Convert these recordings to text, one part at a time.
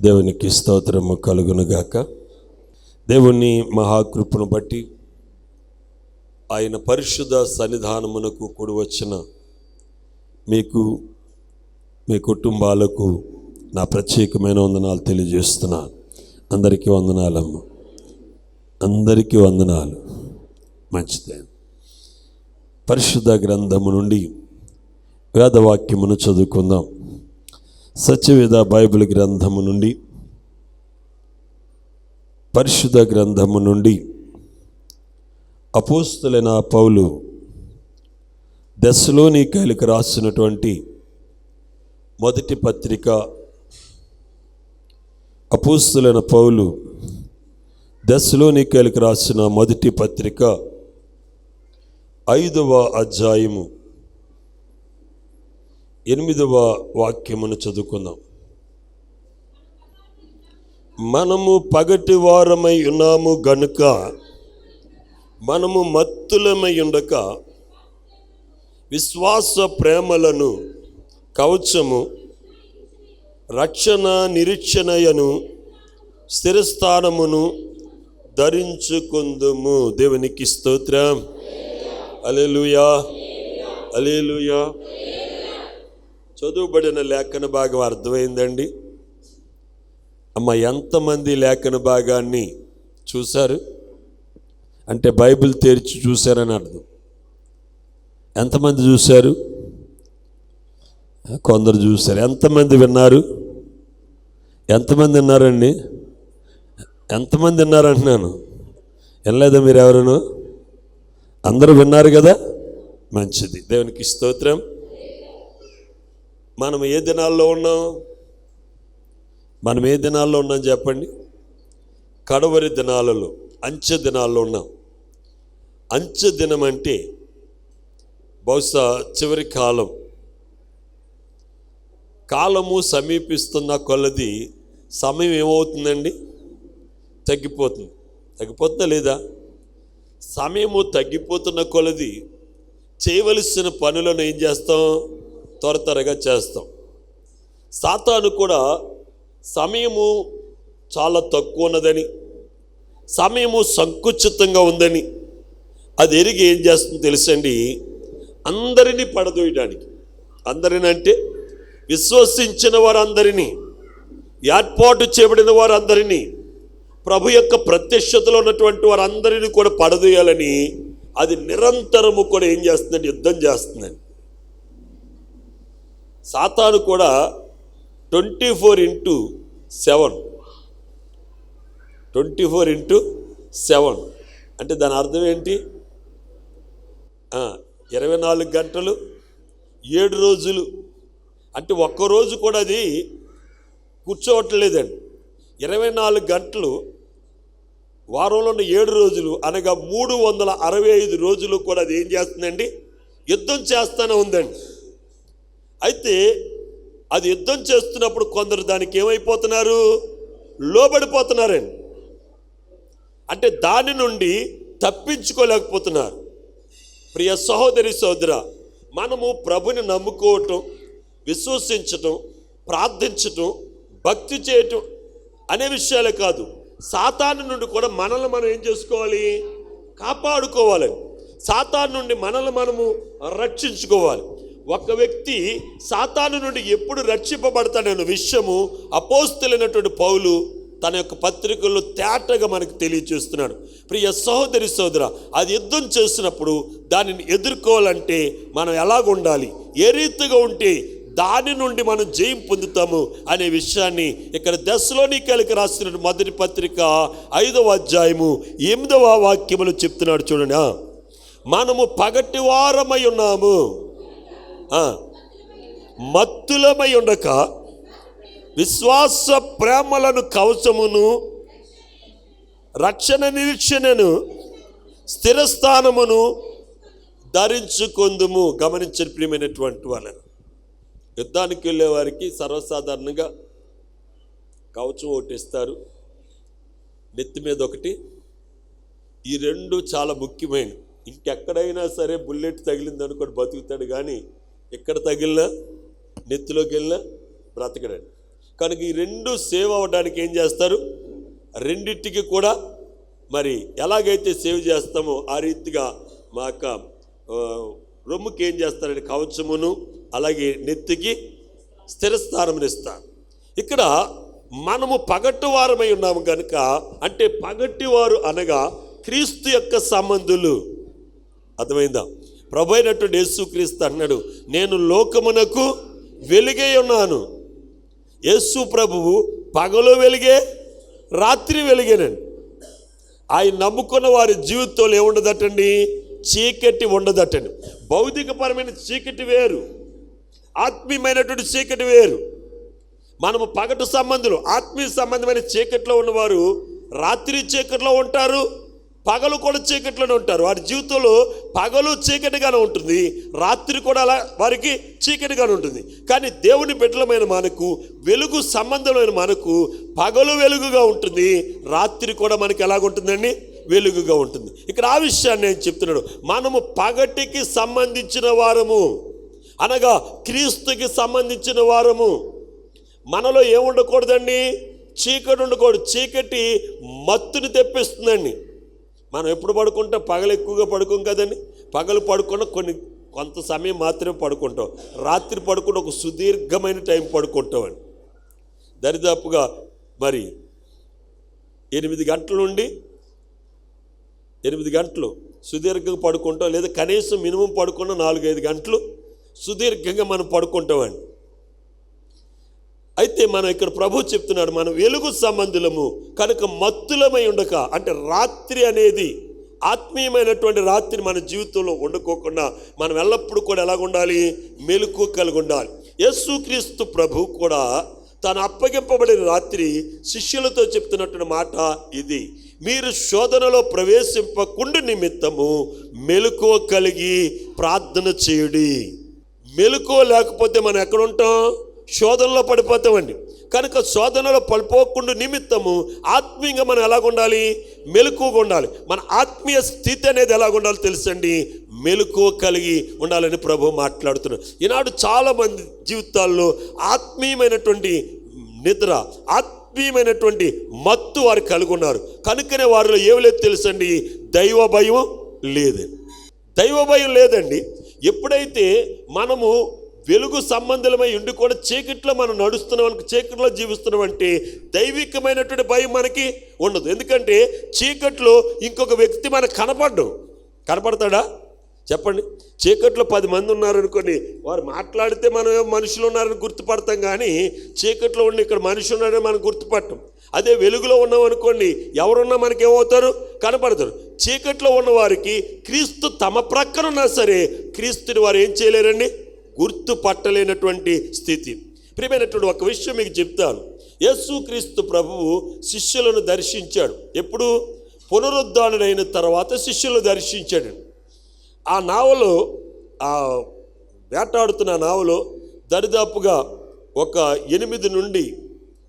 దేవునికి స్తోత్రము కలుగునుగాక. దేవుని మహాకృపను బట్టి ఆయన పరిశుద్ధ సన్నిధానమునకు కూడి వచ్చిన మీకు, మీ కుటుంబాలకు నా ప్రత్యేకమైన వందనాలు తెలియజేస్తున్నాను. అందరికీ వందనాలమ్మ, అందరికీ వందనాలు. మంచిదే. పరిశుద్ధ గ్రంథము నుండి వేదవాక్యమును చదువుకుందాం. సత్యవేద బైబిల్ గ్రంథము నుండి, పరిశుద్ధ గ్రంథము నుండి అపోస్తలుడైన పౌలు దెస్సలోనికైలకు రాసినటువంటి మొదటి పత్రిక. అపోస్తలుడైన పౌలు దెస్సలోనికైలకు రాసిన మొదటి పత్రిక 5వ అధ్యాయము 8వ వాక్యమును చదువుకుందాం. మనము పగటి వారమై ఉన్నాము గనుక మనము మత్తులమై ఉండక విశ్వాస ప్రేమలను కవచము, రక్షణ నిరీక్షణయను స్థిరస్థానమును ధరించుకుందుము. దేవునికి స్తోత్రం. హల్లెలూయా, హల్లెలూయా. చదువుబడిన లేఖన భాగం అర్థమైందండి అమ్మ? ఎంతమంది లేఖన భాగాన్ని చూశారు అంటే బైబిల్ తెరిచి చూశారని అర్థం. ఎంతమంది చూశారు? కొందరు చూశారు. ఎంతమంది విన్నారు? ఎంతమంది విన్నారండి? ఎంతమంది విన్నారంటున్నాను? వినలేదా మీరు ఎవరును? అందరూ విన్నారు కదా, మంచిది. దేవునికి స్తోత్రం. మనం ఏ దినాల్లో ఉన్నాం? మనం ఏ దినాల్లో ఉన్నాం చెప్పండి? కడవరి దినాలలో, అంచె దినాల్లో ఉన్నాం. అంచె దినం అంటే బహుశా చివరి కాలము సమీపిస్తున్న కొలది సమయం ఏమవుతుందండి? తగ్గిపోతుందా లేదా? సమయము తగ్గిపోతున్న కొలది చేయవలసిన పనులను ఏం చేస్తాం? త్వరగా చేస్తాం. సాతాను కూడా సమయము చాలా తక్కువ ఉన్నదని, సమయము సంకుచితంగా ఉందని అది ఎరిగి ఏం చేస్తుంది తెలుసండి? అందరినీ పడదోయడానికి, అందరిని అంటే విశ్వసించిన వారందరినీ, ఏర్పాటు చేయబడిన వారందరినీ, ప్రభు యొక్క ప్రత్యక్షతలో ఉన్నటువంటి వారందరినీ కూడా పడదోయాలని అది నిరంతరము కూడా ఏం చేస్తుందండి? యుద్ధం చేస్తుందండి. సాతాను కూడా 24x7 అంటే దాని అర్థం ఏంటి? 24 గంటలు 7 రోజులు అంటే ఒక్కరోజు కూడా అది కూర్చోవట్లేదండి. 24 గంటలు వారంలో ఉన్న 7 రోజులు అనగా 365 రోజులు కూడా అది ఏం చేస్తుందండి? యుద్ధం చేస్తూనే ఉందండి. అయితే అది యుద్ధం చేస్తున్నప్పుడు కొందరు దానికి ఏమైపోతున్నారు? లోబడిపోతున్నారండి. అంటే దాని నుండి తప్పించుకోలేకపోతున్నారు. ప్రియ సహోదరి సహోదర, మనము ప్రభుని నమ్ముకోవటం, విశ్వసించటం, ప్రార్థించటం, భక్తి చేయటం అనే విషయాలే కాదు, సాతాను నుండి కూడా మనల్ని మనం ఏం చేసుకోవాలి? కాపాడుకోవాలి. సాతాను నుండి మనల్ని మనము రక్షించుకోవాలి. ఒక వ్యక్తి సాతాను నుండి ఎప్పుడు రక్షింపబడతాడనే విషయము అపోస్తలుడైనటువంటి పౌలు తన యొక్క పత్రికల్లో తేటగా మనకు తెలియచేస్తున్నాడు. ప్రియ సహోదరి సహోదర, అది యుద్ధం చేసినప్పుడు దానిని ఎదుర్కోవాలంటే మనం ఎలాగుండాలి, ఏ రీతిగా ఉంటే దాని నుండి మనం జయం పొందుతాము అనే విషయాన్ని ఇక్కడ దెస్సలోనికైలకు రాసిన మొదటి పత్రిక 5వ అధ్యాయము 8వ వాక్యములు చెప్తున్నాడు. చూడండి, మనము పగటి వారమై ఉన్నాము, మత్తులమై ఉండక విశ్వాస ప్రేమలను కవచమును, రక్షణ నిరీక్షణను స్థిరస్థానమును ధరించుకొందుము. గమనించిన ప్రియమైనటువంటి వాళ్ళని, యుద్ధానికి వెళ్ళే వారికి సర్వసాధారణంగా కవచం ఒకటి ఇస్తారు, నెత్తి మీద ఒకటి. ఈ రెండు చాలా ముఖ్యమైనవి. ఇంకెక్కడైనా సరే బుల్లెట్ తగిలింది అనుకోండి బతుకుతాడు, కానీ ఎక్కడ తగిలినా నెత్తిలోకి వెళ్ళినా బ్రతకడండి. కనుక ఈ రెండు సేవ్ అవ్వడానికి ఏం చేస్తారు? రెండింటికి కూడా మరి ఎలాగైతే సేవ్ చేస్తామో ఆ రీతిగా మా యొక్క రొమ్ముకి ఏం చేస్తారంటే కవచమును, అలాగే నెత్తికి స్థిరస్థానమునిస్తారు. ఇక్కడ మనము పగటివారమై ఉన్నాము కనుక, అంటే పగటివారు అనగా క్రీస్తు యొక్క సంబంధులు. అర్థమైందా? ప్రభు అయినటువంటి యేసుక్రీస్తు అన్నాడు, నేను లోకమునకు వెలుగై ఉన్నాను. యేసు ప్రభువు పగలు వెలిగే, రాత్రి వెలిగేనండి. ఆయన నమ్ముకున్న వారి జీవితంలో ఏముండదటండి? చీకటి ఉండదటండి. భౌతికపరమైన చీకటి వేరు, ఆత్మీయమైనటువంటి చీకటి వేరు. మనము పగటి సంబంధులు, ఆత్మీయ సంబంధమైన చీకట్లో ఉన్నవారు రాత్రి చీకట్లో ఉంటారు, పగలు కూడా చీకట్లోనే ఉంటారు. వారి జీవితంలో పగలు చీకటిగానే ఉంటుంది, రాత్రి కూడా అలా వారికి చీకటిగానే ఉంటుంది. కానీ దేవుని బిడ్డలమైన మనకు, వెలుగు సంబంధమైన మనకు పగలు వెలుగుగా ఉంటుంది, రాత్రి కూడా మనకి ఎలాగుంటుందండి? వెలుగుగా ఉంటుంది. ఇక్కడ ఆ విషయాన్ని నేను చెప్తున్నాడు. మనము పగటికి సంబంధించిన వారము, అనగా క్రీస్తుకి సంబంధించిన వారము. మనలో ఏముండకూడదండి? చీకటి ఉండకూడదు. చీకటి మత్తుని తెప్పిస్తుందండి. మనం ఎప్పుడు పడుకుంటాం? పగలు ఎక్కువగా పడుకోం కదండి. పగలు పడుకున్న కొంత సమయం మాత్రమే పడుకుంటాం. రాత్రి పడుకుని ఒక సుదీర్ఘమైన టైం పడుకుంటామండి. దరిదాపుగా మరి 8 గంటల నుండి 8 గంటలు సుదీర్ఘంగా పడుకుంటాం, లేదా కనీసం మినిమం పడుకున్న 4-5 గంటలు సుదీర్ఘంగా మనం పడుకుంటామండి. అయితే మనం ఇక్కడ ప్రభు చెప్తున్నాడు, మనం వెలుగు సంబంధులము కనుక మత్తులమై ఉండక, అంటే రాత్రి అనేది ఆత్మీయమైనటువంటి రాత్రి మన జీవితంలో వండుకోకుండా మనం ఎల్లప్పుడూ కూడా ఎలాగ ఉండాలి? మెలకు కలిగి ఉండాలి. యేసుక్రీస్తు ప్రభు కూడా తాను అప్పగింపబడిన రాత్రి శిష్యులతో చెప్తున్నటువంటి మాట ఇది, మీరు శోధనలో ప్రవేశింపకుండా నిమిత్తము మెలకువ కలిగి ప్రార్థన చేయుడి. మెలకువ లేకపోతే మనం ఎక్కడ ఉంటాం? శోధనలో పడిపోతామండి. కనుక శోధనలో పడిపోకుండా నిమిత్తము ఆత్మీయంగా మనం ఎలాగుండాలి? మెలకువగా ఉండాలి. మన ఆత్మీయ స్థితి అనేది ఎలాగుండాలి తెలుసండి? మెలకువ కలిగి ఉండాలని ప్రభు మాట్లాడుతున్నారు. ఈనాడు చాలామంది జీవితాల్లో ఆత్మీయమైనటువంటి నిద్ర, ఆత్మీయమైనటువంటి మత్తు వారు కలిగి ఉన్నారు. కనుకనే వారిలో ఏమి లేదు తెలుసండి? దైవ భయం లేదండి. దైవ భయం లేదండి. ఎప్పుడైతే మనము వెలుగు సంబంధమై ఉండి కూడా చీకట్లో మనం నడుస్తున్నాం, చీకట్లో జీవిస్తున్నాం అంటే దైవికమైనటువంటి భయం మనకి ఉండదు. ఎందుకంటే చీకట్లో ఇంకొక వ్యక్తి మనకు కనపడతాడా? చెప్పండి. చీకట్లో 10 మంది ఉన్నారనుకోండి, వారు మాట్లాడితే మనం మనుషులు ఉన్నారని గుర్తుపడతాం, కానీ చీకట్లో ఉండి ఇక్కడ మనిషి ఉన్నారని మనం గుర్తుపడటం. అదే వెలుగులో ఉన్నాం అనుకోండి, ఎవరున్నా మనకి ఏమవుతారు? కనపడతారు. చీకట్లో ఉన్న వారికి క్రీస్తు తమ ప్రక్కన ఉన్నా సరే క్రీస్తుని వారు ఏం చేయలేరండి? గుర్తుపట్టలేనటువంటి స్థితి. ప్రియమైనటువంటి ఒక విషయం మీకు చెప్తాను. యేసుక్రీస్తు ప్రభువు శిష్యులను దర్శించాడు. ఎప్పుడు? పునరుద్ధానుడైన తర్వాత శిష్యులను దర్శించాడు. ఆ నావలో, ఆ వేటాడుతున్న నావలో దరిదాపుగా ఒక 8 నుండి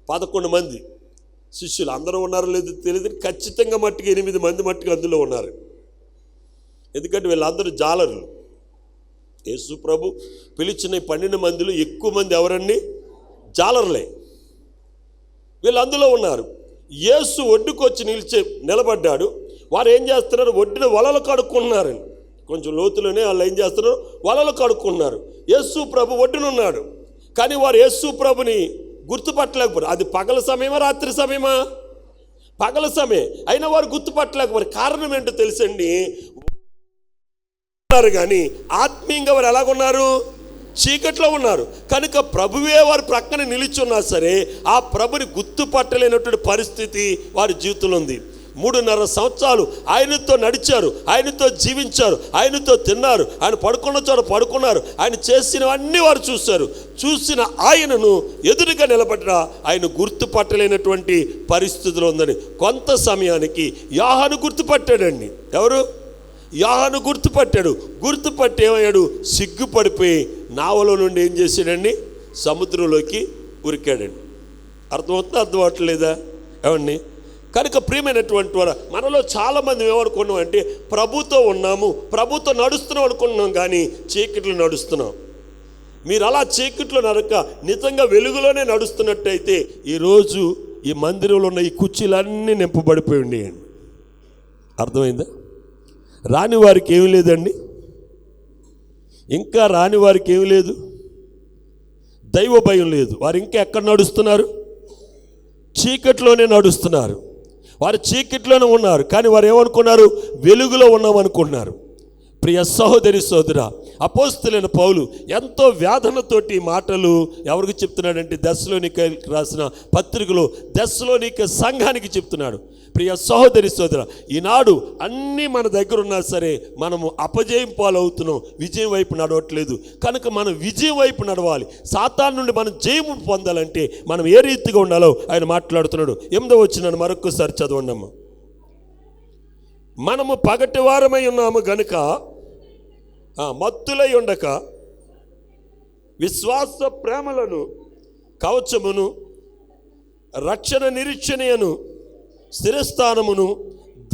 11 మంది శిష్యులు, అందరూ ఉన్నారో లేదో తెలియదు, ఖచ్చితంగా మట్టుకు 8 మంది మట్టుకు అందులో ఉన్నారు. ఎందుకంటే వీళ్ళందరూ జాలరులు. యేసు ప్రభు పిలిచిన 12 మందిలో ఎక్కువ మంది ఎవరండి? జాలర్లే. వీళ్ళు అందులో ఉన్నారు. యేసు ఒడ్డుకొచ్చి నిలబడ్డాడు. వారు ఏం చేస్తున్నారు? ఒడ్డున వలలు కడుక్కుంటున్నారండి. కొంచెం లోతులోనే వాళ్ళు ఏం చేస్తున్నారు? వలలు కడుక్కుంటున్నారు. యేసు ప్రభు ఒడ్డునున్నాడు, కానీ వారు యేసు ప్రభుని గుర్తుపట్టలేకపోయారు. అది పగల సమయమా రాత్రి సమయమా? పగల సమయం అయినా వారు గుర్తుపట్టలేకపోయారు. కారణం ఏంటో తెలుసండి? కానీ ఆత్మీయంగా వారు ఎలాగున్నారు? చీకట్లో ఉన్నారు. కనుక ప్రభువే వారి ప్రక్కన నిలిచున్నా సరే ఆ ప్రభుని గుర్తుపట్టలేనటువంటి పరిస్థితి వారి జీవితంలో ఉంది. 3.5 సంవత్సరాలు ఆయనతో నడిచారు, ఆయనతో జీవించారు, ఆయనతో తిన్నారు, ఆయన పడుకున్న చోట పడుకున్నారు, ఆయన చేసినవన్నీ వారు చూశారు. చూసిన ఆయనను ఎదురుగా నిలబడ్డ ఆయన గుర్తుపట్టలేనటువంటి పరిస్థితిలో ఉందని కొంత సమయానికి యోహాను గుర్తుపట్టాడండి. ఎవరు? యోహాను గుర్తుపట్టాడు. గుర్తుపట్టి ఏమయ్యాడు? సిగ్గుపడిపోయి నావలో నుండి ఏం చేశాడండి? సముద్రంలోకి ఉరికాడండి. అర్థమవుతుందా? అర్థం అవట్లేదా? ఏమండి? కనుక ప్రియమైనటువంటి వారు, మనలో చాలామంది ఏమనుకున్నాం అంటే ప్రభుతో ఉన్నాము, ప్రభుతో నడుస్తున్నాం అనుకున్నాం, కానీ చీకట్లు నడుస్తున్నాం. మీరు అలా చీకట్లో నడక నిజంగా వెలుగులోనే నడుస్తున్నట్టయితే ఈరోజు ఈ మందిరంలో ఉన్న ఈ కుర్చీలన్నీ నింపబడిపోయి ఉండేయండి. అర్థమైందా? రాని వారికి ఏమి లేదండి, ఇంకా రాని వారికి ఏమి లేదు, దైవ భయం లేదు. వారు ఇంకా ఎక్కడ నడుస్తున్నారు? చీకట్లోనే నడుస్తున్నారు. వారు చీకట్లోనే ఉన్నారు, కానీ వారు ఏమనుకున్నారు? వెలుగులో ఉన్నామనుకున్నారు. ప్రియ సహోదరి సోదరా, అపోస్తలుడైన పౌలు ఎంతో వేదనతోటి మాటలు ఎవరికి చెప్తున్నాడంటే దెస్సలోనికే రాసిన పత్రికలో దెస్సలోనికే సంఘానికి చెప్తున్నాడు. ప్రియ సహోదరి సోదర, ఈనాడు అన్నీ మన దగ్గర ఉన్నా సరే మనము అపజయం పాలవుతున్నాం, విజయం వైపు నడవట్లేదు. కనుక మనం విజయం వైపు నడవాలి. సాతాను నుండి మనం జయము పొందాలంటే మనం ఏ రీతిగా ఉండాలో ఆయన మాట్లాడుతున్నాడు. 8వ వచనాన్ని మరొకసారి చదవండమ్మా. మనము పగటి వారమై ఉన్నాము గనుక మత్తులై ఉండక విశ్వాస ప్రేమలను కవచమును రక్షణ నిరీక్షణను స్థిరస్థానమును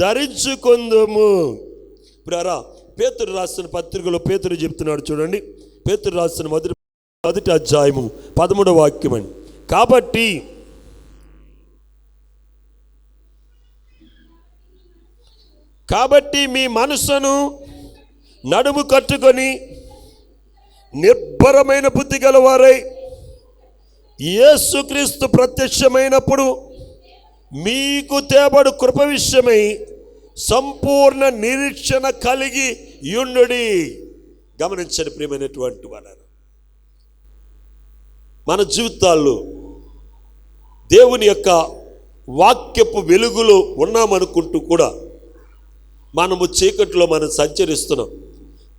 ధరించుకొందుము. ప్రియరా, పేతురు రాసిన పత్రికలో పేతురు చెప్తున్నాడు చూడండి. పేతురు రాసిన మొదటి అధ్యాయము 13వ వాక్యం అని. కాబట్టి మీ మనసును నడుము కట్టుకొని నిర్భరమైన బుద్ధి గలవారై యేసుక్రీస్తు ప్రత్యక్షమైనప్పుడు మీకు తేబడు కృప విషయమై సంపూర్ణ నిరీక్షణ కలిగి యుండుడి. గమనించండి ప్రియమైనటువంటి వారు, మన జీవితాల్లో దేవుని యొక్క వాక్యపు వెలుగులో ఉన్నామనుకుంటూ కూడా మనము చీకట్లో మనం సంచరిస్తున్నాం.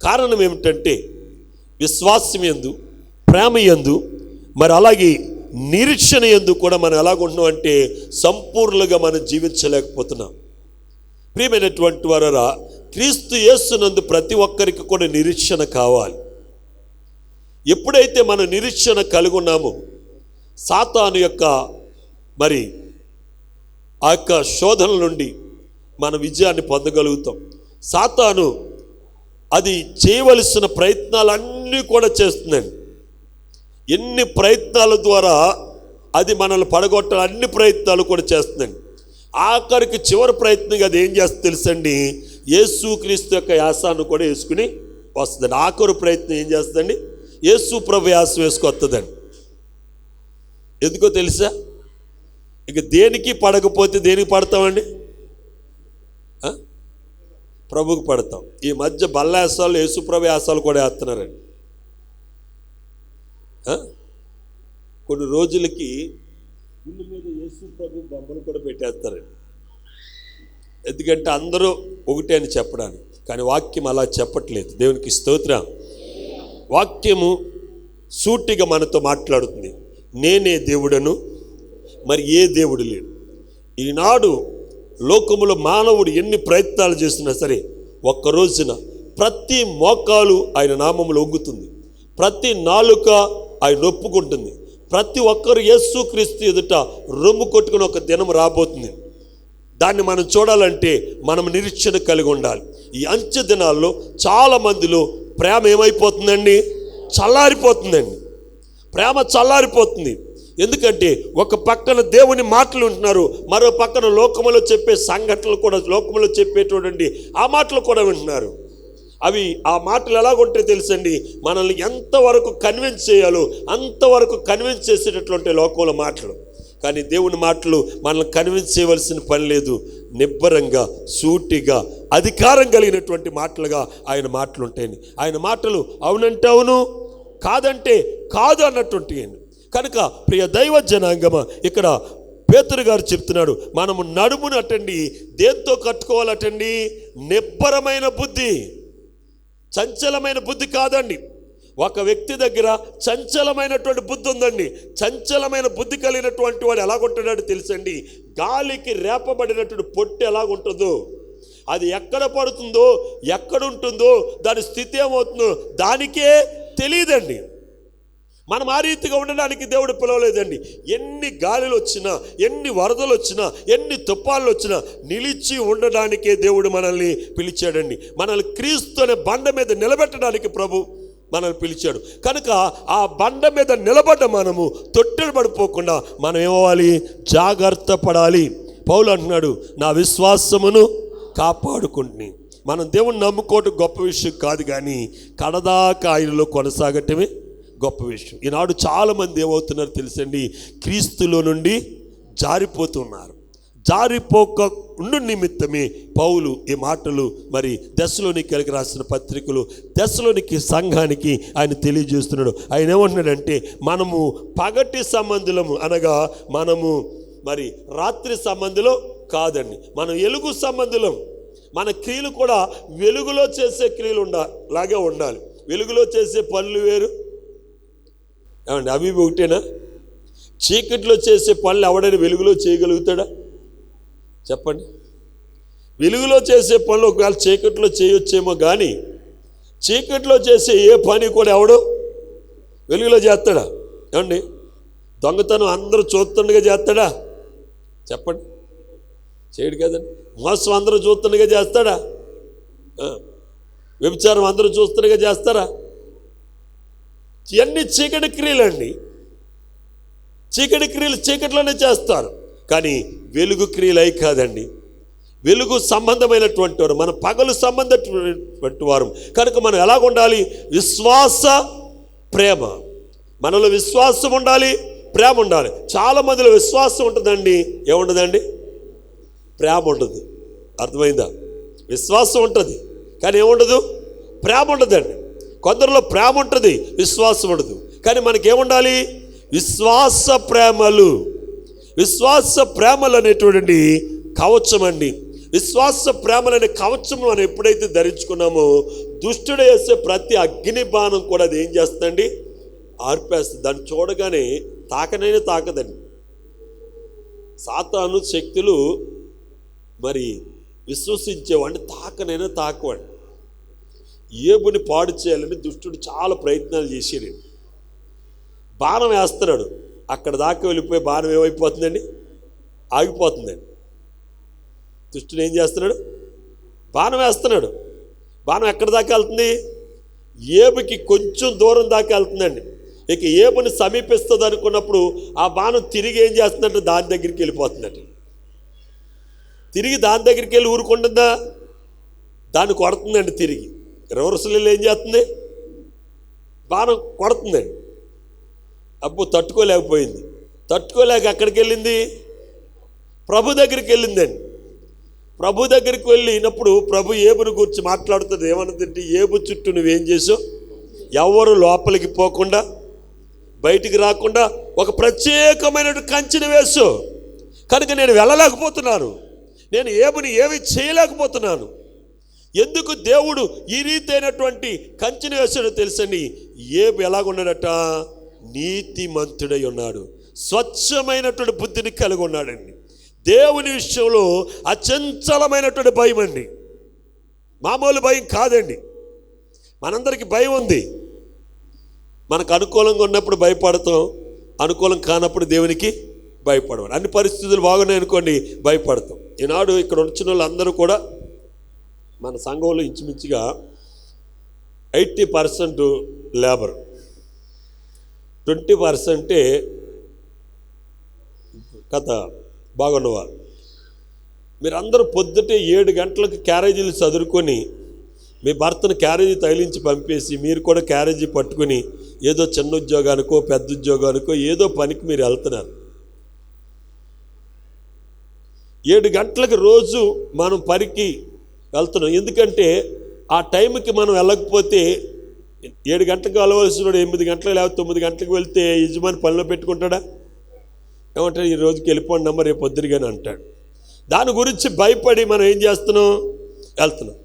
కారణం ఏమిటంటే విశ్వాసం యందు, ప్రేమ యందు, మరి అలాగే నిరీక్షణ యందు కూడా మనం ఎలాగుంటున్నాం అంటే సంపూర్ణంగా మనం జీవించలేకపోతున్నాం. ప్రియమైనటువంటి వారా, క్రీస్తు యేసునందు ప్రతి ఒక్కరికి కూడా నిరీక్షణ కావాలి. ఎప్పుడైతే మనం నిరీక్షణ కలిగి ఉన్నామో సాతాను యొక్క మరి ఆ యొక్క శోధనల నుండి మన విజయాన్ని పొందగలుగుతాం. సాతాను అది చేయవలసిన ప్రయత్నాలన్నీ కూడా చేస్తుందండి. ఎన్ని ప్రయత్నాల ద్వారా అది మనల్ని పడగొట్టాలి, అన్ని ప్రయత్నాలు కూడా చేస్తుందండి. ఆఖరికి చివరి ప్రయత్నంగా అది ఏం చేస్తుంది తెలుసండి? యేసుక్రీస్తు యొక్క యాసాన్ని కూడా వేసుకుని వస్తుందండి. ఆఖరి ప్రయత్నం ఏం చేస్తుందండి? యేసు ప్రభు యాసం వేసుకొస్తుందండి. ఎందుకో తెలుసా? ఇక దేనికి పడకపోతే దేనికి పడతామండి? ప్రభుకి పడతాం. ఈ మధ్య బల్లాసాలు యేసుప్రభు యాసాలు కూడా వేస్తున్నారండి. కొన్ని రోజులకి గుండె మీద యేసుప్రభు బొమ్మలు కూడా పెట్టేస్తారండి. ఎందుకంటే అందరూ ఒకటే అని చెప్పడానికి. కానీ వాక్యం అలా చెప్పట్లేదు. దేవునికి స్తోత్రం. వాక్యము సూటిగా మనతో మాట్లాడుతుంది. నేనే దేవుడను, మరి ఏ దేవుడు లేడు. ఈనాడు లోకములో మానవుడు ఎన్ని ప్రయత్నాలు చేసినా సరే ఒక్క రోజున ప్రతి మోకాలు ఆయన నామములో ఒంగుతుంది, ప్రతి నాలుక ఆయన ఒప్పుకుంటుంది, ప్రతి ఒక్కరు యేసుక్రీస్తు ఎదుట రొమ్ము కొట్టుకుని ఒక దినం రాబోతుంది. దాన్ని మనం చూడాలంటే మనం నిరీక్షణ కలిగి ఉండాలి. ఈ అంచె దినాల్లో చాలా మందిలో ప్రేమ ఏమైపోతుందండి? చల్లారిపోతుందండి. ప్రేమ చల్లారిపోతుంది. ఎందుకంటే ఒక పక్కన దేవుని మాటలు వింటున్నారు, మరో పక్కన లోకములో చెప్పే సంఘటనలు కూడా, లోకములో చెప్పేటోడండి ఆ మాటలు కూడా వింటున్నారు. అవి ఆ మాటలు ఎలాగుంటే తెలుసండి, మనల్ని ఎంతవరకు కన్విన్స్ చేయాలో అంతవరకు కన్విన్స్ చేసేటటువంటి లోకంలో మాటలు. కానీ దేవుని మాటలు మనల్ని కన్విన్స్ చేయవలసిన పని లేదు. నిబ్బరంగా, సూటిగా, అధికారం కలిగినటువంటి మాటలుగా ఆయన మాటలు ఉంటాయండి. ఆయన మాటలు అవునంటే అవును, కాదంటే కాదు అన్నటువంటి. కనుక ప్రియ దైవ జనాంగమ, ఇక్కడ పేతురు గారు చెప్తున్నాడు, మనము నడుమునటండి దేంతో కట్టుకోవాలటండి? నిబ్బరమైన బుద్ధి, చంచలమైన బుద్ధి కాదండి. ఒక వ్యక్తి దగ్గర చంచలమైనటువంటి బుద్ధి ఉందండి. చంచలమైన బుద్ధి కలిగినటువంటి వాడు ఎలాగుంటున్నాడు తెలుసండి? గాలికి రేపబడినటువంటి పొట్టు ఎలాగుంటుందో, అది ఎక్కడ పడుతుందో, ఎక్కడుంటుందో, దాని స్థితి ఏమవుతుందో దానికే తెలియదండి. మనం ఆ రీతిగా ఉండడానికి దేవుడు పిలవలేదండి. ఎన్ని గాలులు వచ్చినా, ఎన్ని వరదలు వచ్చినా, ఎన్ని తుఫాన్లు వచ్చినా నిలిచి ఉండడానికే దేవుడు మనల్ని పిలిచాడండి. మనల్ని క్రీస్తు అనే బండ మీద నిలబెట్టడానికి ప్రభు మనల్ని పిలిచాడు కనుక ఆ బండ మీద నిలబడ్డ మనము తొట్టెలు పడిపోకుండా మనం ఏమవ్వాలి? జాగ్రత్త పడాలి. పౌలు అంటున్నాడు, నా విశ్వాసమును కాపాడుకుంటుని. మనం దేవుణ్ణి నమ్ముకోవటం గొప్ప విషయం కాదు, కానీ కడదాకా ఆయనలో కొనసాగటమే గొప్ప విషయం. ఈనాడు చాలామంది ఏమవుతున్నారు తెలుసండి? క్రీస్తులో నుండి జారిపోతున్నారు. జారిపోక ఉండు నిమిత్తమే పౌలు ఈ మాటలు మరి దెస్సలోనికీయులకు రాసిన పత్రికలు దెస్సలోనికి సంఘానికి ఆయన తెలియజేస్తున్నాడు. ఆయన ఏమంటున్నాడంటే, మనము పగటి సంబంధులము, అనగా మనము మరి రాత్రి సంబంధులం కాదండి, మనం వెలుగు సంబంధులం. మన క్రియలు కూడా వెలుగులో చేసే క్రియలు లాగే ఉండాలి. వెలుగులో చేసే పనులు వేరు ఏమండి, అవి ఒకటేనా? చీకట్లో చేసే పనులు ఎవడైనా వెలుగులో చేయగలుగుతాడా? చెప్పండి. వెలుగులో చేసే పనులు ఒకవేళ చీకట్లో చేయొచ్చేమో, కానీ చీకట్లో చేసే ఏ పని కూడా ఎవడు వెలుగులో చేస్తాడా? ఏమండి, దొంగతనం అందరూ చూస్తుండగా చేస్తాడా? చెప్పండి, చేయడు కదండి. మోసం అందరూ చూస్తుండగా చేస్తాడా? వ్యభిచారం అందరూ చూస్తుండగా చేస్తారా? ఇవన్నీ చీకటి క్రియలండి. చీకటి క్రియలు చీకట్లోనే చేస్తారు, కానీ వెలుగు క్రియలు అయి కాదండి. వెలుగు సంబంధమైనటువంటి వారు, మన పగలు సంబంధమైనటువంటి వారు కనుక మనం ఎలాగ ఉండాలి? విశ్వాస ప్రేమ. మనలో విశ్వాసం ఉండాలి, ప్రేమ ఉండాలి. చాలా మందిలో విశ్వాసం ఉంటుందండి, ఏముండదండి? ప్రేమ ఉండదు. అర్థమైందా? విశ్వాసం ఉంటుంది కానీ ఏముండదు? ప్రేమ ఉండదండి. కొందరిలో ప్రేమ ఉంటుంది, విశ్వాసం ఉండదు. కానీ మనకేముండాలి? విశ్వాస ప్రేమలు. విశ్వాస ప్రేమలు అనేటువంటి కవచం అండి. విశ్వాస ప్రేమలనే కవచం మనం ఎప్పుడైతే ధరించుకున్నామో దుష్టుడు వేసే ప్రతి అగ్ని బాణం కూడా అది ఏం చేస్తుందండి? ఆర్పేస్తుంది. దాన్ని చూడగానే తాకనైనా తాకదండి. సాతాను శక్తులు మరి విశ్వసించేవాడిని తాకనైనా తాకవాడి. ఏబుని పాడు చేయాలని దుష్టుడు చాలా ప్రయత్నాలు చేసాడు. బాణం వేస్తున్నాడు, అక్కడ దాకా వెళ్ళిపోయి బాణం ఏమైపోతుందండి? ఆగిపోతుందండి. దుష్టుడు ఏం చేస్తున్నాడు? బాణం వేస్తున్నాడు. బాణం ఎక్కడి దాకా వెళ్తుంది? ఏబుకి కొంచెం దూరం దాకా వెళ్తుందండి. ఇక ఏబుని సమీపిస్తుంది అనుకున్నప్పుడు ఆ బాణం తిరిగి ఏం చేస్తుందంటే దాని దగ్గరికి వెళ్ళిపోతుందండి. తిరిగి దాని దగ్గరికి వెళ్ళి ఊరుకుంటుందా? దాన్ని కొడుతుందండి. తిరిగి రివర్సల్ ఏం చేస్తుంది? బాణం కొడుతుందండి. అప్పుడు తట్టుకోలేకపోయింది. తట్టుకోలేక ఎక్కడికి వెళ్ళింది? ప్రభు దగ్గరికి వెళ్ళిందండి. ప్రభు దగ్గరికి వెళ్ళినప్పుడు ప్రభు ఏబుని గురించి మాట్లాడుతుంది. ఏమన్నదంటే, ఏబు చుట్టూ నువ్వేం చేసావు? ఎవరు లోపలికి పోకుండా బయటికి రాకుండా ఒక ప్రత్యేకమైన కంచెను వేసు. కనుక నేను వెళ్ళలేకపోతున్నాను, నేను ఏబుని ఏమి చేయలేకపోతున్నాను. ఎందుకు దేవుడు ఈ రీతి అయినటువంటి కంచెను వేసాడో తెలుసండి. ఏబు ఎలాగున్నాడట? నీతిమంతుడై ఉన్నాడు, స్వచ్ఛమైనటువంటి బుద్ధిని కలిగి ఉన్నాడండి. దేవుని విషయంలో అచంచలమైనటువంటి భయం అండి. మామూలు భయం కాదండి. మనందరికీ భయం ఉంది. మనకు అనుకూలంగా ఉన్నప్పుడు భయపడతాం, అనుకూలం కానప్పుడు దేవునికి భయపడవాలి. అన్ని పరిస్థితులు బాగున్నాయి అనుకోండి, భయపడతాం. ఈనాడు ఇక్కడ వచ్చిన వాళ్ళందరూ కూడా మన సంఘంలో ఇంచుమించుగా 80% లేబర్, 20% కథ బాగున్నవారు. మీరందరూ పొద్దుటే 7 గంటలకు క్యారేజీలు చదువుకొని మీ భర్తను క్యారేజీ తగిలించి పంపేసి మీరు కూడా క్యారేజీ పట్టుకుని ఏదో చిన్న ఉద్యోగానికో పెద్ద ఉద్యోగానికో ఏదో పనికి మీరు వెళ్తున్నారు. 7 గంటలకు రోజు మనం పనికి వెళ్తున్నాం. ఎందుకంటే ఆ టైంకి మనం వెళ్ళకపోతే 7 గంటలకు వెళ్ళవలసిన 8 గంటలకు లేకపోతే 9 గంటలకు వెళ్తే యజమాని పనిలో పెట్టుకుంటాడా? ఏమంటాడు? ఈ రోజుకి వెళ్ళిపోండి అమ్మ, రేపు పొద్దురుగానే అంటాడు. దాని గురించి భయపడి మనం ఏం చేస్తున్నాం? వెళ్తున్నాం.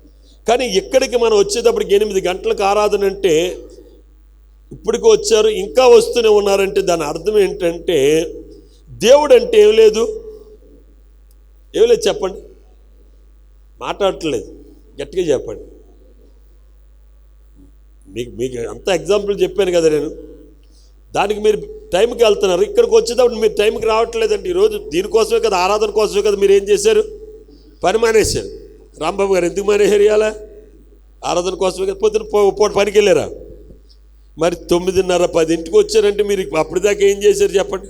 కానీ ఇక్కడికి మనం వచ్చేటప్పటికి 8 గంటలకు ఆరాధన అంటే ఇప్పటికి వచ్చారు ఇంకా వస్తూనే ఉన్నారంటే దాని అర్థం ఏంటంటే దేవుడు అంటే ఏం లేదు చెప్పండి. మాట్లాడట్లేదు, గట్టిగా చెప్పండి. మీకు అంత ఎగ్జాంపుల్ చెప్పాను కదా నేను. దానికి మీరు టైంకి వెళ్తున్నారు, ఇక్కడికి వచ్చేటప్పుడు మీరు టైంకి రావట్లేదండి. ఈరోజు దీనికోసమే కదా, ఆరాధన కోసమే కదా మీరు ఏం చేశారు? పని మానేశారు. రాంబాబు గారు ఎందుకు మానేశారు? ఇవాళ ఆరాధన కోసమే కదా. పొద్దున పూట పనికి వెళ్ళారా? మరి 9:30 10ంటికి వచ్చారంటే మీరు అప్పటిదాకా ఏం చేశారు చెప్పండి?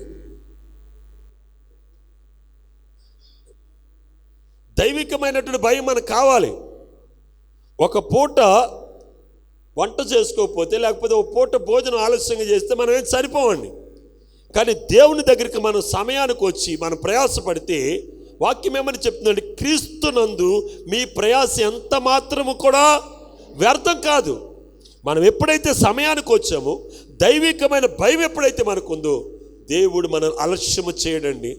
దైవికమైనటువంటి భయం మనకు కావాలి. ఒక పూట వంట చేసుకోకపోతే, లేకపోతే ఒక పూట భోజనం ఆలస్యంగా చేస్తే మనం ఏం సరిపోవండి. కానీ దేవుని దగ్గరికి మనం సమయానికి వచ్చి మనం ప్రయాసపడితే వాక్యం ఏమని చెప్తుందండి? క్రీస్తునందు మీ ప్రయాస ఎంత మాత్రము కూడా వ్యర్థం కాదు. మనం ఎప్పుడైతే సమయానికి వచ్చామో, దైవికమైన భయం ఎప్పుడైతే మనకుందో, దేవుడు మనం అలక్ష్యము చేయడండి.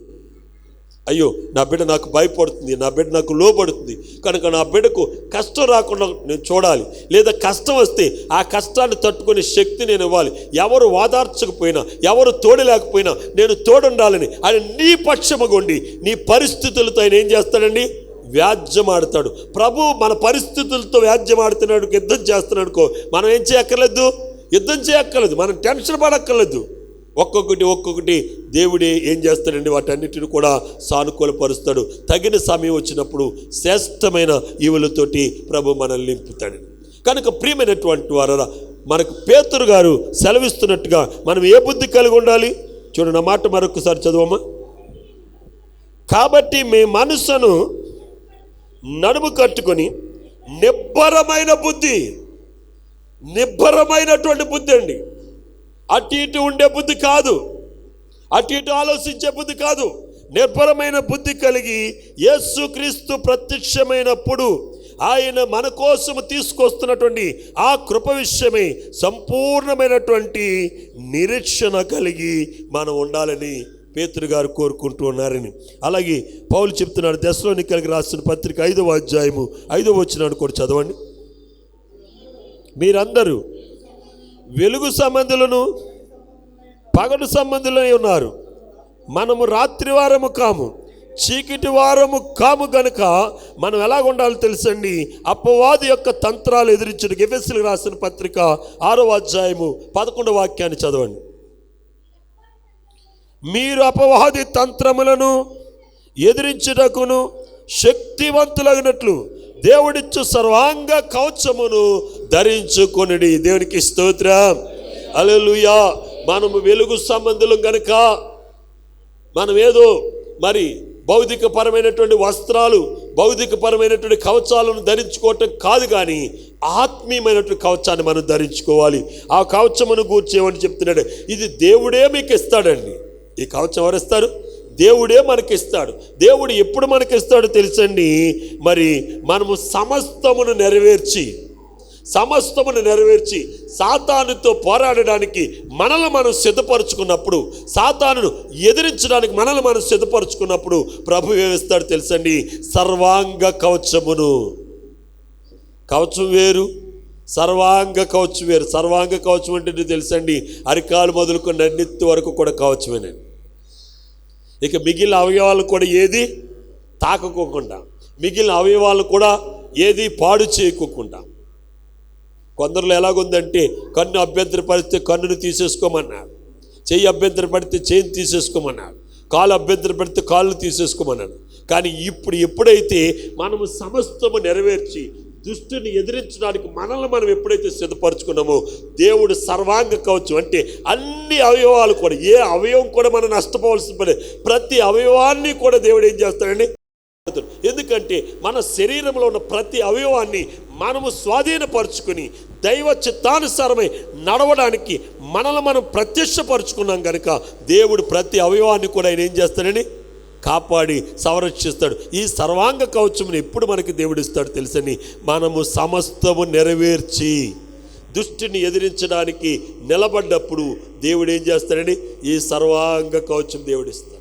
అయ్యో నా బిడ్డ నాకు భయపడుతుంది, నా బిడ్డ నాకు లోబడుతుంది కనుక నా బిడ్డకు కష్టం రాకుండా నేను చూడాలి, లేదా కష్టం వస్తే ఆ కష్టాన్ని తట్టుకునే శక్తి నేను ఇవ్వాలి. ఎవరు వాదార్చకపోయినా, ఎవరు తోడలేకపోయినా నేను తోడుండాలని ఆయన నీ పక్షముగొండి నీ పరిస్థితులతో ఆయన ఏం చేస్తాడండి? వ్యాజ్యమాడతాడు. ప్రభు మన పరిస్థితులతో వ్యాజ్యమాడుతున్నాడు, యుద్ధం చేస్తున్నాడు అనుకో, మనం ఏం చేయక్కర్లేదు, యుద్ధం చేయక్కర్లేదు, మనం టెన్షన్ పడక్కర్లేదు. ఒక్కొక్కటి దేవుడే ఏం చేస్తాడండి? వాటన్నిటిని కూడా సానుకూలపరుస్తాడు. తగిన సమయం వచ్చినప్పుడు శ్రేష్టమైన ఈవులతోటి ప్రభు మనల్ని నింపుతాడు. కనుక ప్రియమైనటువంటి వారా, మనకు పేతురు గారు సెలవిస్తున్నట్టుగా మనం ఏ బుద్ధి కలిగి ఉండాలి? చూడండి, నా మాట మరొకసారి చదవమ్మా. కాబట్టి మీ మనసును నడుము కట్టుకొని నిబ్బరమైనటువంటి బుద్ధి అండి. అటు ఇటు ఉండే బుద్ధి కాదు, అటు ఇటు ఆలోచించే బుద్ధి కాదు. నిర్భరమైన బుద్ధి కలిగి యేసుక్రీస్తు ప్రత్యక్షమైనప్పుడు ఆయన మన కోసము తీసుకొస్తున్నటువంటి ఆ కృప విషయమై సంపూర్ణమైనటువంటి నిరీక్షణ కలిగి మనం ఉండాలని పేతురు గారు కోరుకుంటూ ఉన్నారని. అలాగే పౌలు చెప్తున్నాడు, తెస్సలోనికైయులకు రాసిన పత్రిక 5వ అధ్యాయము 5వ వచనాన్ని కూడా చదవండి. మీరందరూ వెలుగు సంబంధులను పగలు సంబంధులై ఉన్నారు. మనము రాత్రి వారము కాము, చీకటి వారము కాము గనుక మనం ఎలాగ ఉండాలో తెలుసండి? అపవాది యొక్క తంత్రాలు ఎదిరించడానికి ఎఫెసీయులకు రాసిన పత్రిక 6వ అధ్యాయము 11వ వాక్యాన్ని చదవండి. మీరు అపవాది తంత్రములను ఎదిరించుటకును శక్తివంతులగినట్లు దేవుడిచ్చు సర్వాంగ కవచమును ధరించుకొనుడి. దేవునికి స్తోత్రం, హల్లెలూయా. మనము వెలుగు సంబంధులం కనుక మనం ఏదో మరి భౌతికపరమైనటువంటి వస్త్రాలు, భౌతికపరమైనటువంటి కవచాలను ధరించుకోవటం కాదు, కానీ ఆత్మీయమైనటువంటి కవచాన్ని మనం ధరించుకోవాలి. ఆ కవచమును గూర్చేమని చెప్తున్నాడు? ఇది దేవుడే మీకు ఇస్తాడండి. ఈ కవచం ఎవరిస్తారు? దేవుడే మనకిస్తాడు. దేవుడు ఎప్పుడు మనకిస్తాడో తెలుసండి? మరి మనము సమస్తమును నెరవేర్చి సాతానుతో పోరాడడానికి మనల్ని మనం సిద్ధపరచుకున్నప్పుడు, సాతానును ఎదిరించడానికి మనల్ని మనం సిద్ధపరచుకున్నప్పుడు ప్రభు ఏమిస్తాడు తెలుసండి? సర్వాంగ కవచమును. కవచం వేరు, సర్వాంగ కవచం వేరు. సర్వాంగ కవచం అంటే తెలుసండి? అరికాలు మొదలుకొని నన్నెత్తి వరకు కూడా కవచమేనండి. ఇక మిగిలిన అవయవాలు కూడా ఏది తాకకోకుండా, మిగిలిన అవయవాలు కూడా ఏది పాడు చేయకోకుండా. కొందరిలో ఎలాగుందంటే, కన్ను అభ్యంతరపడితే కన్నును తీసేసుకోమన్నాడు, చెయ్యి అభ్యంతరపడితే చెయ్యిని తీసేసుకోమన్నాడు, కాలు అభ్యంతరపడితే కాళ్ళు తీసేసుకోమన్నాడు. కానీ ఇప్పుడు ఎప్పుడైతే మనము సమస్తము నెరవేర్చి దుష్టుని ఎదిరించడానికి మనల్ని మనం ఎప్పుడైతే సిద్ధపరచుకున్నామో, దేవుడు సర్వాంగ కవచం అంటే అన్ని అవయవాలు కూడా, ఏ అవయవం కూడా మనం నష్టపోవాల్సిన పని, ప్రతి అవయవాన్ని కూడా దేవుడు ఏం చేస్తాడండి? ఎందుకంటే మన శరీరంలో ఉన్న ప్రతి అవయవాన్ని మనము స్వాధీనపరుచుకుని దైవ చిత్తానుసారమై నడవడానికి మనల్ని మనం ప్రత్యక్షపరుచుకున్నాం కనుక దేవుడు ప్రతి అవయవాన్ని కూడా ఆయన ఏం చేస్తాడని? కాపాడి సంరక్షిస్తాడు. ఈ సర్వాంగ కవచమును ఎప్పుడు మనకి దేవుడు ఇస్తాడు తెలుసని? మనము సమస్తము నెరవేర్చి దుష్టిని ఎదిరించడానికి నిలబడ్డప్పుడు దేవుడు ఏం చేస్తాడని? ఈ సర్వాంగ కవచం దేవుడు ఇస్తాడు.